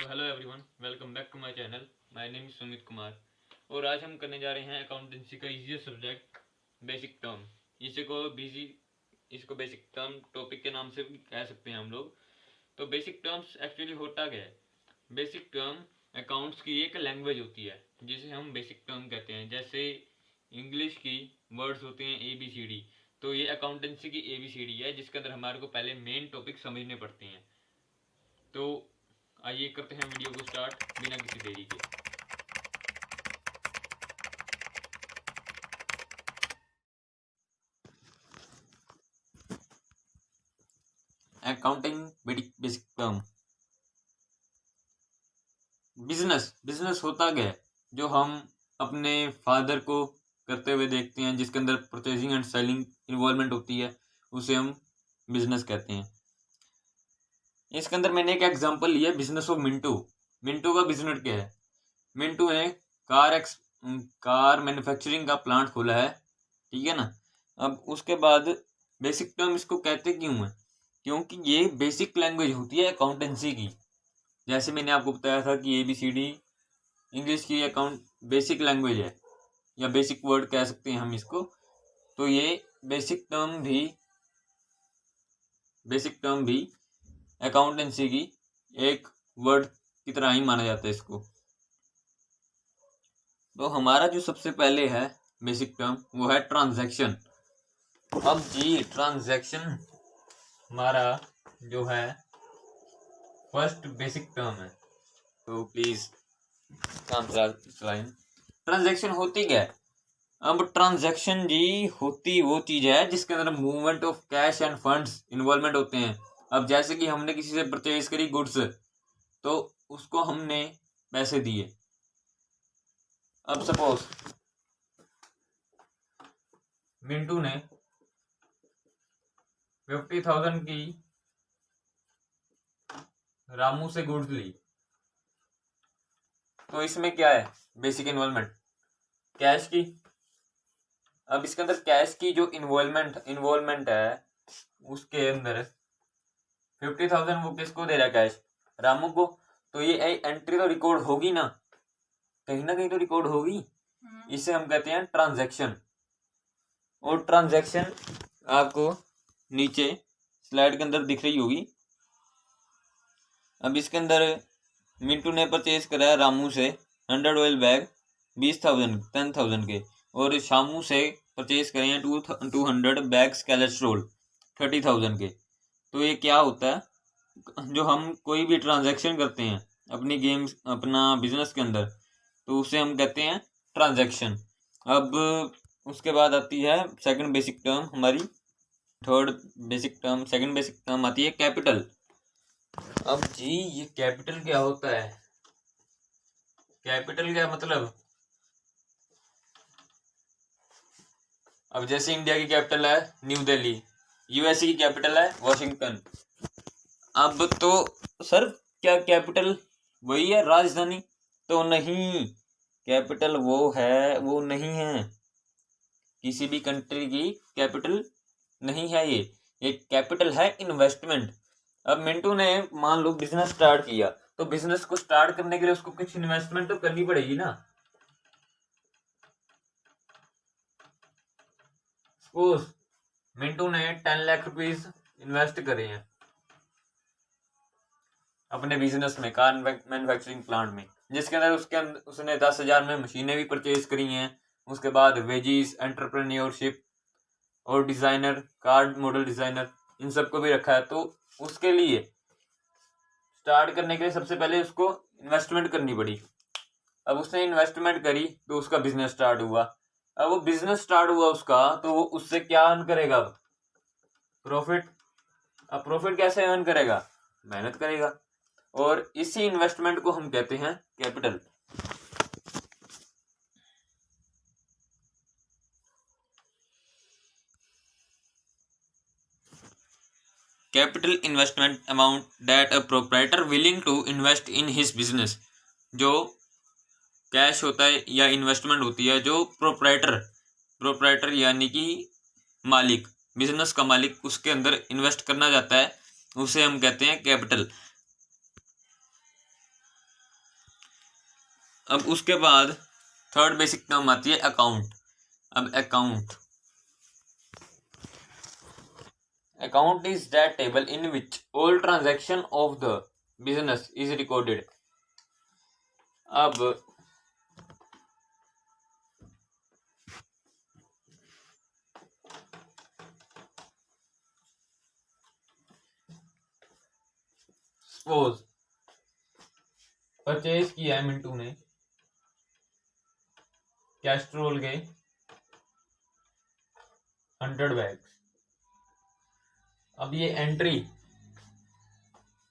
Hello everyone, welcome back to my channel. My name is Sumit Kumar और आज हम करने जा रहे हैं अकाउंटेंसी का इजीएस्ट सब्जेक्ट बेसिक टर्म। इसको बेसिक टर्म टॉपिक के नाम से भी कह सकते हैं हम लोग। तो बेसिक टर्म्स एक्चुअली होता क्या है? बेसिक टर्म अकाउंट्स की एक लैंग्वेज होती है जिसे हम बेसिक टर्म कहते हैं। जैसे इंग्लिश की वर्ड्स होते हैं ABCD, तो ये अकाउंटेंसी की ABCD है जिसके अंदर हमारे को पहले मेन टॉपिक समझने पड़ते हैं। तो आइए करते हैं वीडियो को स्टार्ट बिना किसी देरी के। Accounting basic term. बिजनेस होता क्या है? जो हम अपने फादर को करते हुए देखते हैं, जिसके अंदर परचेजिंग एंड सेलिंग इन्वॉल्वमेंट होती है, उसे हम बिजनेस कहते हैं। इसके अंदर मैंने एक एग्जांपल लिया, बिजनेस ऑफ मिंटू। मिंटू का बिजनेस क्या है? मिंटू ने कार मैन्युफैक्चरिंग का प्लांट खोला है, ठीक है ना। अब उसके बाद बेसिक टर्म इसको कहते क्यों है? क्योंकि ये बेसिक लैंग्वेज होती है अकाउंटेंसी की। जैसे मैंने आपको बताया था कि ABCD इंग्लिश की अकाउंट बेसिक लैंग्वेज है या बेसिक वर्ड कह सकते हैं हम इसको। तो ये बेसिक टर्म भी अकाउंटेंसी की एक वर्ड की तरह ही माना जाता है इसको। तो हमारा जो सबसे पहले है बेसिक टर्म वो है ट्रांजैक्शन। अब जी ट्रांजैक्शन हमारा जो है फर्स्ट बेसिक टर्म है, तो प्लीज काम चलाएं। ट्रांजैक्शन होती क्या है? अब ट्रांजैक्शन जी होती वो चीज है जिसके अंदर movement of cash end funds involvement होते हैं। अब जैसे कि हमने किसी से परचेज करी गुड्स, तो उसको हमने पैसे दिए। अब सपोज मिंटू ने 50,000 की रामू से गुड्स ली, तो इसमें क्या है? बेसिक इन्वॉल्वमेंट कैश की। अब इसके अंदर कैश की जो इन्वॉल्वमेंट है, उसके अंदर 50,000 वो किसको दे रहा है? कैश रामू को। तो ये एंट्री तो रिकॉर्ड होगी ना कहीं तो रिकॉर्ड होगी। इसे हम कहते हैं ट्रांजैक्शन। और ट्रांजैक्शन आपको नीचे स्लाइड के अंदर दिख रही होगी। अब इसके अंदर मिंटू ने परचेज करा है रामू से 100 ऑयल बैग 10,000 के, और शामू से परचेज करे हैं 200 बैग्स कैलेस्ट्रोल 30,000 के। तो ये क्या होता है? जो हम कोई भी ट्रांजैक्शन करते हैं अपना बिजनेस के अंदर, तो उसे हम कहते हैं ट्रांजैक्शन। अब उसके बाद आती है सेकंड बेसिक टर्म हमारी। सेकंड बेसिक टर्म आती है कैपिटल। अब जी ये कैपिटल क्या होता है? कैपिटल क्या मतलब? अब जैसे इंडिया की कैपिटल है न्यू दिल्ली, USA की कैपिटल है वॉशिंगटन। अब तो सर क्या कैपिटल वही है राजधानी? तो नहीं, कैपिटल वो नहीं है। किसी भी कंट्री की कैपिटल नहीं है ये कैपिटल है इन्वेस्टमेंट। अब मिंटू ने मान लो बिजनेस स्टार्ट किया, तो बिजनेस को स्टार्ट करने के लिए उसको कुछ इन्वेस्टमेंट तो करनी पड़ेगी ना। सपोज मिंटू ने 10 लाख रुपीज इन्वेस्ट करे हैं अपने बिजनेस में, कार मैन्युफैक्चरिंग प्लांट में, जिसके अंदर उसने 10,000 में मशीनें भी परचेज करी हैं। उसके बाद वेजीज, एंटरप्रेन्योरशिप और डिजाइनर, कार मॉडल डिजाइनर, इन सबको भी रखा है। तो उसके लिए स्टार्ट करने के लिए सबसे पहले उसको इन्वेस्टमेंट करनी पड़ी। अब उसने इन्वेस्टमेंट करी तो उसका बिजनेस स्टार्ट हुआ। अब वो बिजनेस स्टार्ट हुआ उसका, तो वो उससे क्या अर्न करेगा? प्रॉफिट। अब प्रॉफिट कैसे अर्न करेगा? मेहनत करेगा। और इसी इन्वेस्टमेंट को हम कहते हैं capital. Capital investment amount that a proprietor willing to invest in his business. जो कैश होता है या इन्वेस्टमेंट होती है जो प्रोप्राइटर यानी कि मालिक, बिजनेस का मालिक उसके अंदर इन्वेस्ट करना चाहता है, उसे हम कहते हैं कैपिटल। अब उसके बाद थर्ड बेसिक टर्म आती है अकाउंट। अब account is that table in which all transaction of the business is recorded. अब सपोज परचेज किया है मिंटू ने कैस्ट्रोल के 100 बैग्स। अब ये एंट्री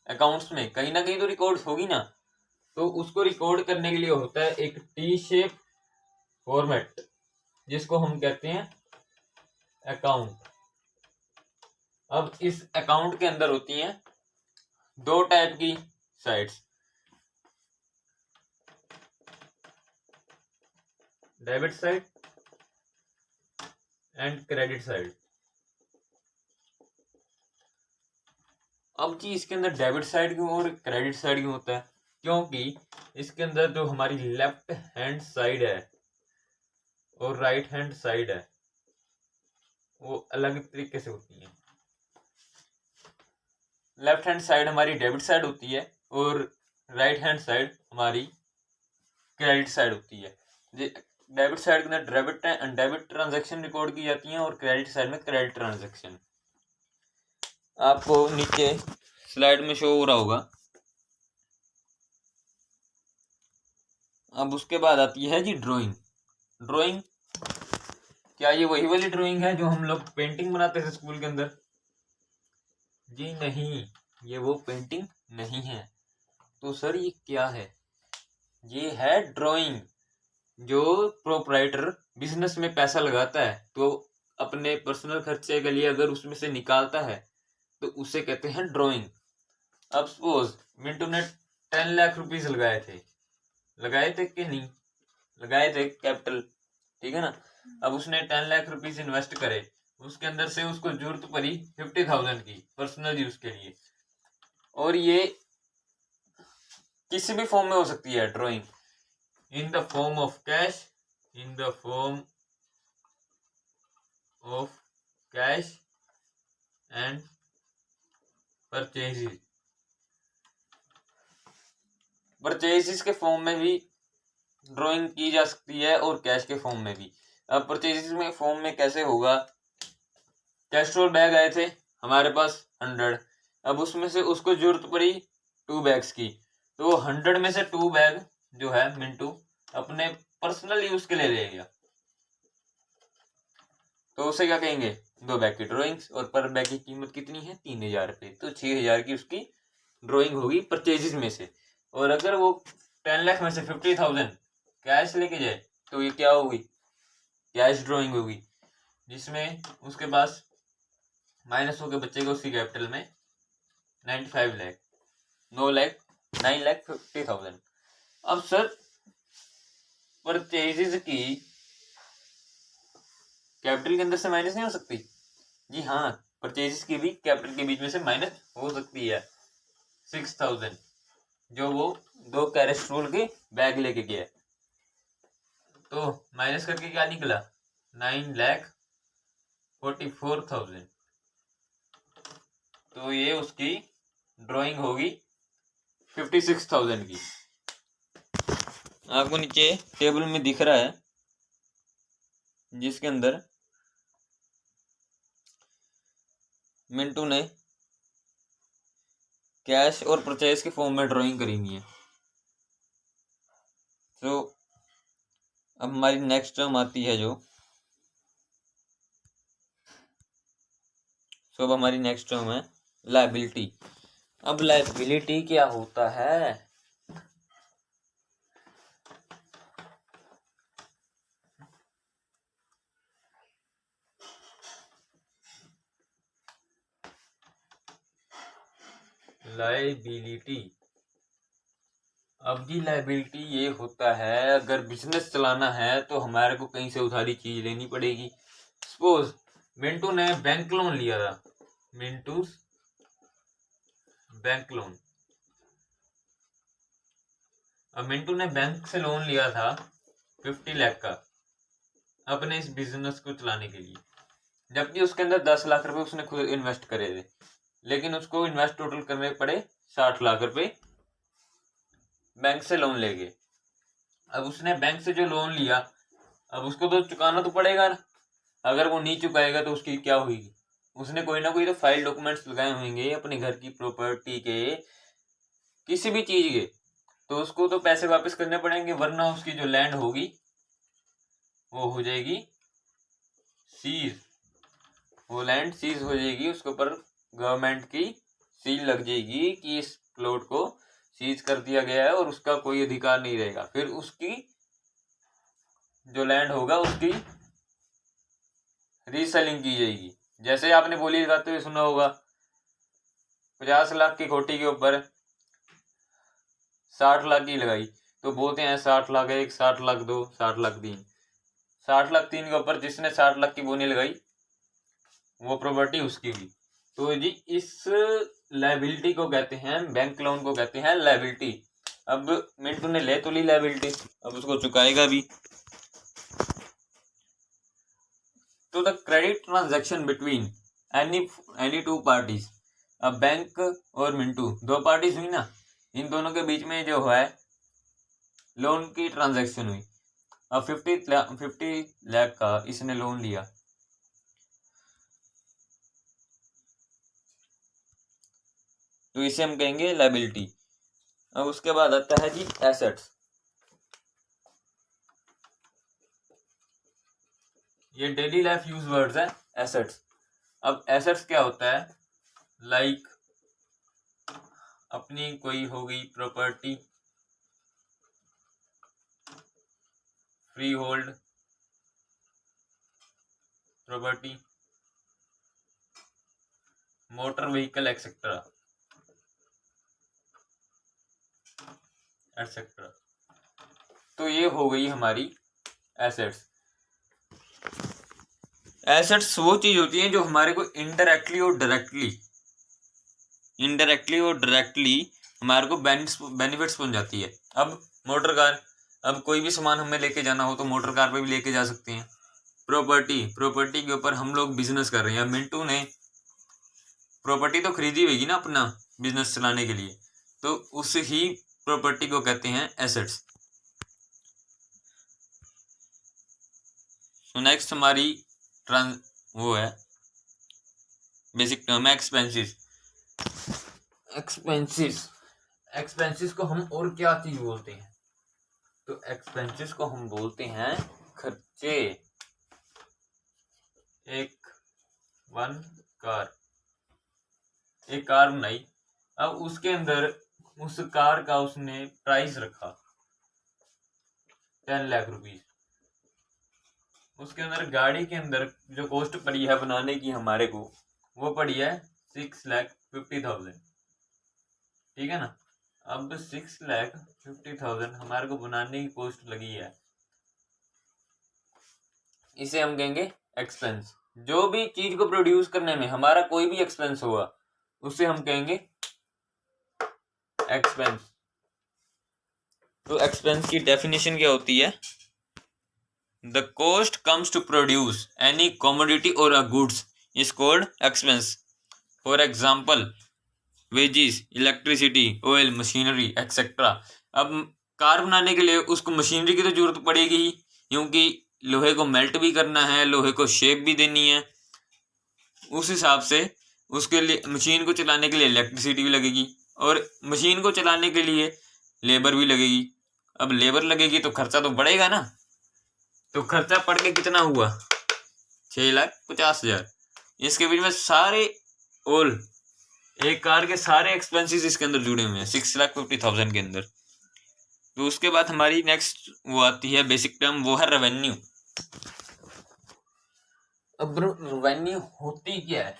अकाउंट्स में कहीं ना कहीं तो रिकॉर्ड होगी ना, तो उसको रिकॉर्ड करने के लिए होता है एक टी शेप फॉर्मेट जिसको हम कहते हैं अकाउंट। अब इस अकाउंट के अंदर होती हैं दो टाइप की sides, debit side and credit side. अब जी इसके अंदर डेबिट साइड क्यों और क्रेडिट साइड क्यों होता है? क्योंकि इसके अंदर जो हमारी लेफ्ट हैंड साइड है और राइट हैंड साइड है वो अलग तरीके से होती है। लेफ्ट हैंड साइड हमारी डेबिट साइड होती है और राइट हैंड साइड हमारी क्रेडिट साइड होती है। डेबिट साइड के अंदर डेबिट ट्रांजैक्शन रिकॉर्ड की जाती हैं और क्रेडिट साइड में क्रेडिट ट्रांजैक्शन। आपको नीचे स्लाइड में शो हो रहा होगा। अब उसके बाद आती है जी ड्राइंग। ड्राइंग क्या ये वही वाली ड्राइंग है जो हम लोग पेंटिंग बनाते थे स्कूल के अंदर? जी नहीं, ये वो पेंटिंग नहीं है। तो सर ये क्या है? ये है ड्राइंग। जो प्रोप्राइटर बिजनेस में पैसा लगाता है तो अपने पर्सनल खर्चे के लिए अगर उसमें से निकालता है तो उसे कहते हैं ड्राइंग। अब सपोज मिंटू ने 10 लाख रुपीज लगाए थे कि नहीं? लगाए थे, कैपिटल, ठीक है ना। अब उसने 10 लाख रुपीज इन्वेस्ट करे, उसके अंदर से उसको जरूरत पड़ी 50,000 की पर्सनल यूज के लिए, और ये किसी भी फॉर्म में हो सकती है drawing, in the form of cash, in the form of cash and purchases के फॉर्म में भी ड्राइंग की जा सकती है और कैश के फॉर्म में भी। अब परचेजेस में फॉर्म में कैसे होगा? कैस्ट्रोल बैग आए थे हमारे पास 100, अब उसमें से उसको जरूरत पड़ी 2 बैग्स की, तो 100 में से 2 बैग जो है मिंटू अपने पर्सनल यूज के लिए ले गया, तो उसे क्या कहेंगे? 2 बैग की ड्राइंग्स, और पर बैग की कीमत कितनी है? 3,000 रुपये, तो 6,000 की उसकी ड्राइंग होगी परचेजेस में से। और अगर वो 10 लाख में से 50,000 कैश लेके जाए तो ये क्या होगी? कैश ड्राइंग होगी, जिसमें उसके पास माइनस होकर बचेगा उसकी कैपिटल में 95 लाख, 9,50,000। अब सर परचेजेस की कैपिटल के अंदर से माइनस नहीं हो सकती? जी हाँ, परचेजेस की भी कैपिटल के बीच में से माइनस हो सकती है 6,000, जो वो 2 कैस्ट्रोल के बैग लेके गया। तो माइनस करके क्या निकला? 9,44,000। तो ये उसकी ड्राइंग होगी 56,000 की। आपको नीचे टेबल में दिख रहा है जिसके अंदर मिंटू ने कैश और परचेज के फॉर्म में ड्राइंग करी हुई है। तो अब हमारी नेक्स्ट टर्म आती है अब हमारी नेक्स्ट टर्म है लायबिलिटी। अब लायबिलिटी क्या होता है? लायबिलिटी, अब जी लायबिलिटी ये होता है अगर बिजनेस चलाना है तो हमारे को कहीं से उधारी चीज लेनी पड़ेगी। सपोज मिंटू ने बैंक लोन लिया था, मिंटू बैंक लोन। अब मिंटू ने बैंक से लोन लिया था 50 लाख का अपने इस बिजनेस को चलाने के लिए, जबकि उसके अंदर 10 लाख रुपए उसने खुद इन्वेस्ट करे थे, लेकिन उसको इन्वेस्ट टोटल करने पड़े 60 लाख रुपए बैंक से लोन ले गए। अब उसने बैंक से जो लोन लिया, अब उसको तो चुकाना तो पड़ेगा ना। अगर वो नहीं चुकाएगा तो उसकी क्या होगी? उसने कोई ना कोई तो फाइल डॉक्यूमेंट्स लगाए होंगे अपने घर की प्रॉपर्टी के, किसी भी चीज के, तो उसको तो पैसे वापस करने पड़ेंगे, वरना उसकी जो लैंड होगी वो हो जाएगी सीज। वो लैंड सीज हो जाएगी, उसके ऊपर गवर्नमेंट की सील लग जाएगी कि इस प्लॉट को सीज कर दिया गया है और उसका कोई अधिकार नहीं रहेगा। फिर उसकी जो लैंड होगा उसकी रीसेलिंग की जाएगी। जैसे आपने बोली लगाते हुए सुना होगा, 50 लाख की खोटी के ऊपर 60 लाख की लगाई, तो बोलते हैं 60 लाख एक, 60 लाख दो, 60 लाख तीन। 60 लाख तीन के ऊपर जिसने 60 लाख की बोनी लगाई वो प्रॉपर्टी उसकी हुई। तो जी इस लायबिलिटी को कहते हैं, बैंक लोन को कहते हैं लायबिलिटी। अब मिंटू ने ले तो ली लायबिलिटी, अब उसको चुकाएगा भी। तो the credit transaction between any two parties, अब बैंक और मिंटू दो पार्टीज हुई ना, इन दोनों के बीच में जो है लोन की ट्रांजैक्शन हुई। अब 50 लाख का इसने लोन लिया, तो इसे हम कहेंगे लायबिलिटी। अब उसके बाद आता है जी एसेट्स। ये डेली लाइफ यूज वर्ड्स है एसेट्स। अब एसेट्स क्या होता है? लाइक अपनी कोई हो गई property, free hold property, motor vehicle etcetera etcetera. तो ये हो गई हमारी एसेट्स। एसेट्स वो चीज होती है जो हमारे को इनडायरेक्टली और डायरेक्टली हमारे को बेनिफिट्स पहुंचाती है। अब मोटर कार, अब कोई भी सामान हमें लेके जाना हो तो मोटर कार पे भी लेके जा सकते हैं। प्रॉपर्टी के ऊपर हम लोग बिजनेस कर रहे हैं। मिंटू ने प्रॉपर्टी तो खरीदी होगी ना अपना बिजनेस चलाने के लिए, तो उस ही प्रॉपर्टी को कहते हैं एसेट्स। तो नेक्स्ट हमारी वो है बेसिक टर्म है एक्सपेंसेस। एक्सपेंसेस को हम और क्या चीज बोलते हैं? तो एक्सपेंसेस को हम बोलते हैं खर्चे। एक कार बनाई, अब उसके अंदर उस कार का उसने प्राइस रखा 10 लाख रुपीज। उसके अंदर गाड़ी के अंदर जो कॉस्ट पड़ी है बनाने की हमारे को, वो पड़ी है 6,50,000। ठीक है ना? अब 6,50,000 हमारे को बनाने की कॉस्ट लगी है, इसे हम कहेंगे एक्सपेंस। जो भी चीज को प्रोड्यूस करने में हमारा कोई भी एक्सपेंस हुआ उसे हम कहेंगे एक्सपेंस। तो एक्सपेंस की डेफिनेशन क्या होती है? The cost comes to produce any commodity और a goods is called expense. For example wages, electricity, oil, machinery etcetera. अब कार बनाने के लिए उसको मशीनरी की तो जरूरत पड़ेगी ही, क्योंकि लोहे को मेल्ट भी करना है, लोहे को शेप भी देनी है। उस हिसाब से उसके लिए मशीन को चलाने के लिए इलेक्ट्रिसिटी भी लगेगी, और मशीन को चलाने के लिए लेबर भी लगेगी। अब लेबर लगेगी तो खर्चा तो बढ़ेगा ना। तो खर्चा पड़ के कितना हुआ? 6,50,000। इसके बीच में सारे ऑल एक कार के सारे एक्सपेंसेस इसके अंदर जुड़े हुए हैं 6,50,000 के अंदर। तो उसके बाद हमारी नेक्स्ट वो आती है बेसिक टर्म, वो है रेवेन्यू। अब रेवेन्यू होती क्या है?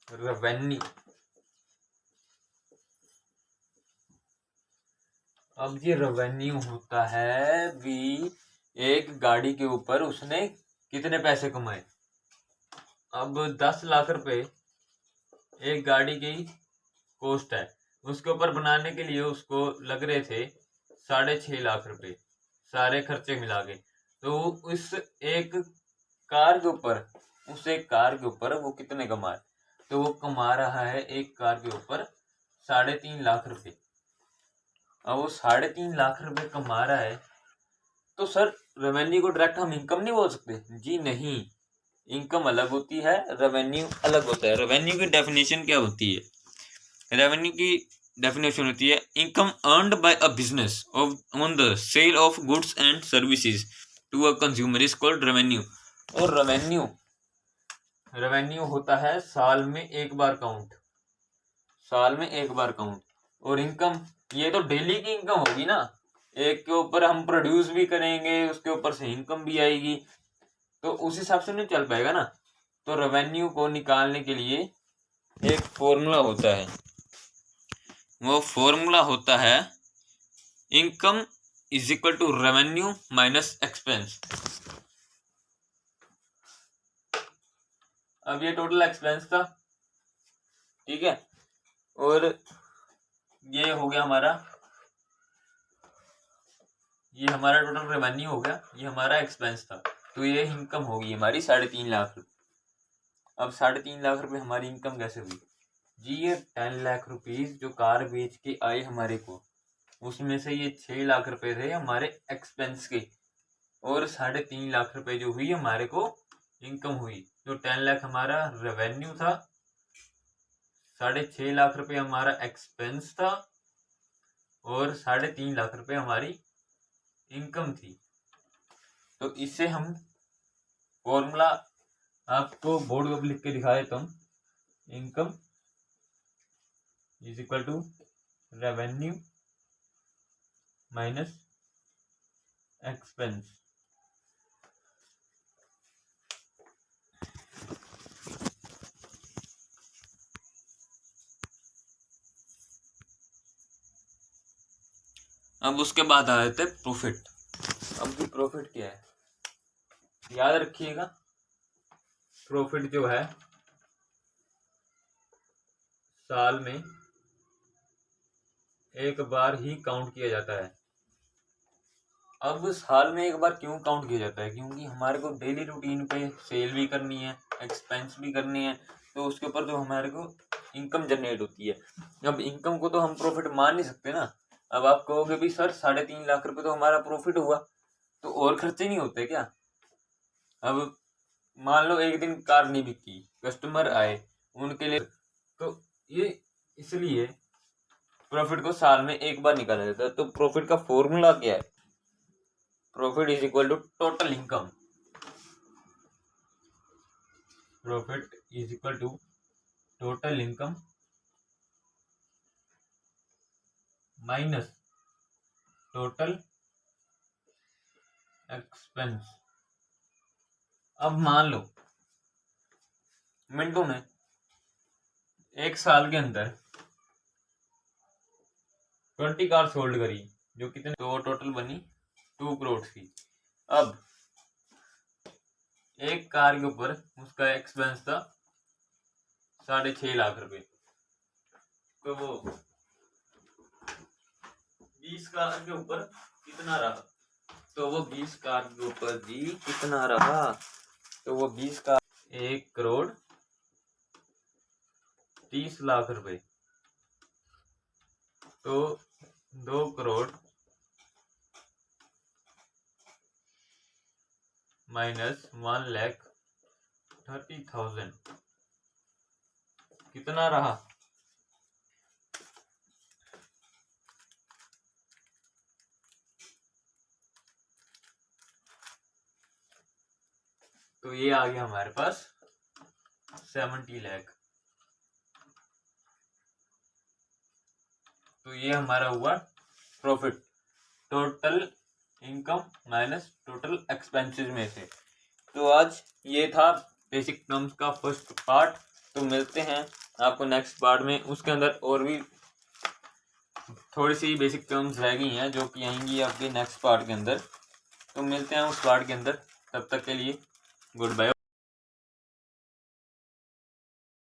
रेवेन्यू, अब ये रेवेन्यू होता है भी एक गाड़ी के ऊपर उसने कितने पैसे कमाए। अब 10 लाख रुपए एक गाड़ी की कॉस्ट है, उसके ऊपर बनाने के लिए उसको लग रहे थे 6.5 लाख रुपए, सारे खर्चे मिला के। तो उस एक कार के ऊपर वो कितने कमा है? तो वो कमा रहा है एक कार के ऊपर 3.5 लाख रुपए। अब वो 3.5 लाख रुपए कमा रहा है, तो सर रेवेन्यू को डायरेक्ट हम इनकम नहीं बोल सकते? जी नहीं, इनकम अलग होती है, रेवेन्यू अलग होता है। रेवेन्यू की डेफिनेशन क्या होती है? रेवेन्यू की डेफिनेशन होती है income earned by a business on the sale of goods and services to a consumer is called revenue. और रेवेन्यू होता है साल में एक बार काउंट, और इनकम, ये तो डेली की इनकम होगी ना, एक के ऊपर हम प्रोड्यूस भी करेंगे, उसके ऊपर से इनकम भी आएगी, तो उस हिसाब से नहीं चल पाएगा ना। तो रेवेन्यू को निकालने के लिए एक फॉर्मूला होता है, वो फॉर्मूला होता है income is equal to revenue minus expense. अब ये टोटल एक्सपेंस था, ठीक है, और ये हो गया हमारा, ये हमारा टोटल रेवेन्यू हो गया, ये हमारा एक्सपेंस था, तो ये इनकम होगी हमारी 3.5 लाख रुपए। अब 3.5 लाख रुपए हमारी इनकम कैसे हुई जी? ये 10 लाख रुपीज जो कार बेच के आए हमारे को, उसमें से ये 6 लाख रुपए थे हमारे एक्सपेंस के, और 3.5 लाख रुपए जो हुई हमारे को इनकम हुई। जो 10 लाख हमारा रेवेन्यू था, 6.5 लाख रुपए हमारा एक्सपेंस था, और 3.5 लाख रुपए हमारी इनकम थी। तो इससे हम फॉर्मूला आपको बोर्ड पर लिख के दिखा देता हूँ। Income is equal to revenue minus expense. अब उसके बाद आ जाते हैं प्रॉफिट। अब भी प्रॉफिट क्या है याद रखिएगा, प्रॉफिट जो है साल में एक बार ही काउंट किया जाता है। अब साल में एक बार क्यों काउंट किया जाता है? क्योंकि हमारे को डेली रूटीन पे सेल भी करनी है, एक्सपेंस भी करनी है, तो उसके ऊपर जो हमारे को इनकम जनरेट होती है। अब इनकम को तो हम प्रॉफिट मान नहीं सकते ना। अब आप कहोगे भी सर 3.5 लाख रुपए तो हमारा प्रॉफिट हुआ, तो और खर्चे नहीं होते क्या? अब मान लो एक दिन कार नहीं बिकी, कस्टमर आए उनके लिए, तो ये इसलिए प्रॉफिट को साल में एक बार निकाला जाता है। तो प्रॉफिट का फॉर्मूला क्या है? Profit is equal to total income. Profit is equal to total income minus total expense. अब मान लो मिंटू ने एक साल के अंदर 20 कार सोल्ड करी, जो कितने, तो टोटल बनी 2 करोड़ की। अब एक कार के ऊपर उसका एक्सपेंस था 6.5 लाख रुपए, तो वो 20 कार के ऊपर कितना रहा? तो वो 20 कार के ऊपर जी कितना रहा? तो वो 20 कार 1 करोड़ 30 लाख रुपए, तो 2 करोड़ माइनस 1,30,000 कितना रहा? तो ये आ गया हमारे पास 70 लाख। तो ये हमारा हुआ profit, total income minus total expenses में से। तो आज ये था बेसिक टर्म्स का फर्स्ट पार्ट। तो मिलते हैं आपको नेक्स्ट पार्ट में, उसके अंदर और भी थोड़ी सी बेसिक टर्म्स रह गई हैं जो कि आएंगी आपके नेक्स्ट पार्ट के अंदर। तो मिलते हैं उस पार्ट के अंदर, तब तक के लिए गुड बाय।